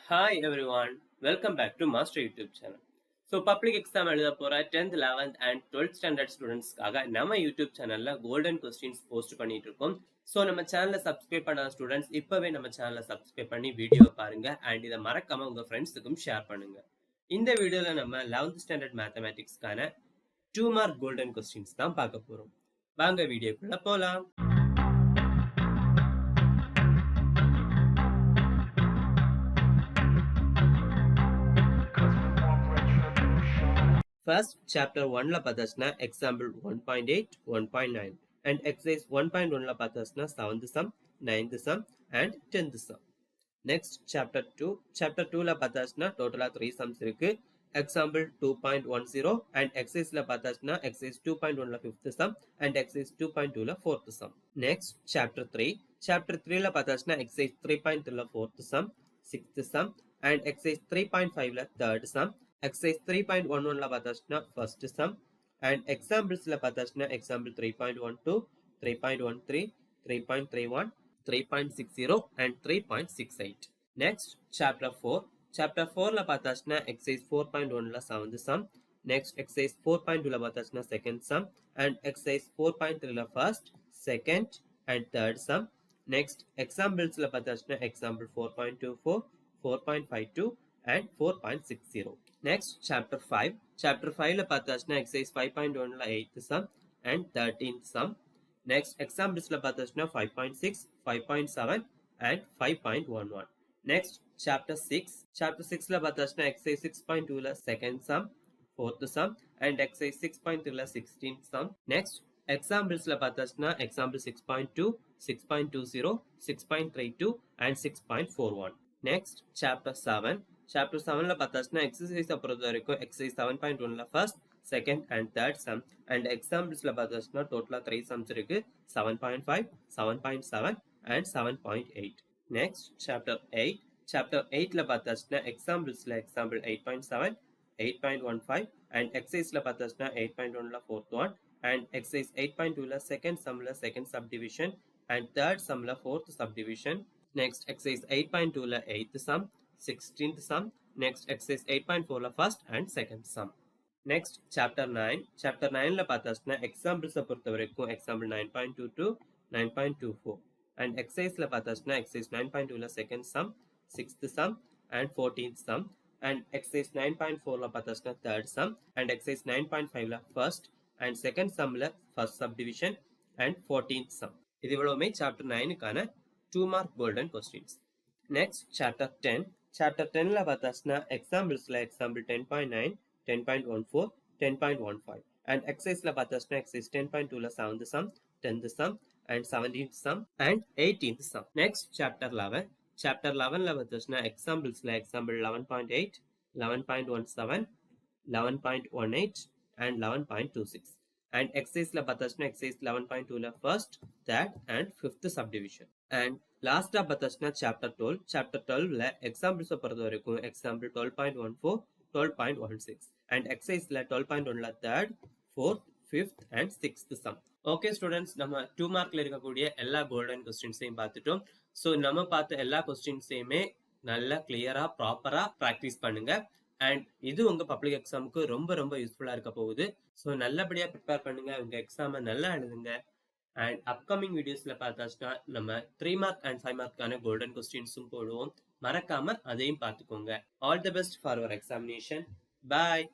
Hi everyone, welcome back to Master YouTube channel. So public exam எழுத போற 10th, 11th and 12th standard ஸ்டூடெண்ட்ஸ்க்காக நம்ம YouTube சேனல்ல golden questions post பண்ணிட்டு இருக்கோம். So நம்ம சேனலை சப்ஸ்கிரைப் பண்ணாத ஸ்டூடெண்ட்ஸ் இப்பவே நம்ம சேனலை சப்ஸ்கிரைப் பண்ணி வீடியோ பாருங்க அண்ட் இதை மறக்காம உங்க ஃப்ரெண்ட்ஸுக்கும் ஷேர் பண்ணுங்க. இந்த வீடியோல நம்ம 11th ஸ்டாண்டர்ட் மேத்தமேட்டிக்ஸ்க்கான 2 மார்க் கோல்டன் கொஸ்டின்ஸ் தான் பார்க்க போறோம். வாங்க வீடியோக்குள்ள போலாம். First, chapter 1 la pathasna example 1.8, 1.9 and exercise 1.1 la pathasna 7th sum, 9th sum and 10th sum. Next, chapter 2 la pathasna total 3 sums இருக்கு. Example 2.10 and exercise la pathasna exercise 2.1 la 5th sum and exercise 2.2 la 4th sum. Next, chapter 3 la pathasna exercise 3.3 la 4th sum, 6th sum and exercise 3.5 la 3rd sum. Exercise 3.11 la pathasna first sum and examples la pathasna example 3.12, 3.13, 3.31, 3.60 and 3.68. Next, chapter 4 la pathasna exercise 4.1 la 7th sum. Next, exercise 4.2 la pathasna second sum and exercise 4.3 la first, second and third sum. Next, examples la pathasna example 4.24, 4.52 and 4.60. Next, chapter 5. Chapter 5 la pathasna exercise 5.1 la 8th sum and 13th sum. Next, examples la pathasna 5.6, 5.7 and 5.11. Next, chapter 6. Chapter 6 la pathasna exercise 6.2 la second sum, 4th sum and exercise 6.3 la 16th sum. Next, examples la pathasna example 6.2, 6.20, 6.32 and 6.41. Next, chapter 7. Chapter 7 la pathasna exercise பொறுத்த வரைக்கும் exercise 7.1 la first, second and third sum and examples la pathasna total 3 sums இருக்கு. 7.5, 7.7 and 7.8. Next, chapter 8. Chapter 8 la pathasna examples la example 8.7, 8.15 and exercise la pathasna 8.1 la fourth one and exercise 8.2 la second sum la second subdivision and third sum la fourth subdivision. Next, exercise 8.2 la 8th sum, 16th sum. Next, exercise 8.4 la first and second sum. Next, chapter 9. Chapter 9 la pathasna examples பொறுத்த வரைக்கும் example 9.22, 9.24 and exercise la pathasna exercise 9.2 la second sum, 6th sum and 14th sum and exercise 9.4 la pathasna third sum and exercise 9.5 la first and second sum la first subdivision and 14th sum. இது இவ்வளவுமே chapter 9க்கான 2 mark golden questions. Next, chapter 10. Chapter 10 la pathasna examples la example 10.9, 10.14, 10.15 and exercise la pathasna exercise 10.2 la 7th sum, 10th sum and 17th sum and 18th sum. Next, chapter 11. Chapter 11 la pathasna examples la example 11.8, 11.17, 11.18 and 11.26 and exercise la pathasna exercise 11.2 la first, third and fifth subdivision. And last pathasna chapter 12. Chapter 12 la examples பொறுத்த வரைக்கும் example 12.14, 12.16 and exercise la 12.1 la third, fourth, fifth and sixth sum. Okay students, நம்ம 2 மார்க்ல இருக்கக்கூடிய எல்லா golden கொஸ்டின்ஸையும் பார்த்துட்டோம். So நம்ம பார்த்த எல்லா கொஸ்டின்ஸையுமே நல்லா கிளியரா ப்ராப்பரா ப்ராக்டிஸ் பண்ணுங்க அண்ட் இது உங்க பப்ளிக் எக்ஸாமுக்கு ரொம்ப ரொம்ப யூஸ்ஃபுல்லா இருக்க போகுது. ஸோ நல்லபடியா ப்ரிப்பேர் பண்ணுங்க, உங்க எக்ஸாமை நல்லா எழுதுங்க அண்ட் அப்கமிங் வீடியோஸ்ல பார்த்தாச்சுன்னா நம்ம 3 மார்க் அண்ட் 5 மார்க்கான கோல்டன் கொஸ்டின்ஸும் போடுவோம். மறக்காம அதையும் பார்த்துக்கோங்க. All the best for your examination. Bye.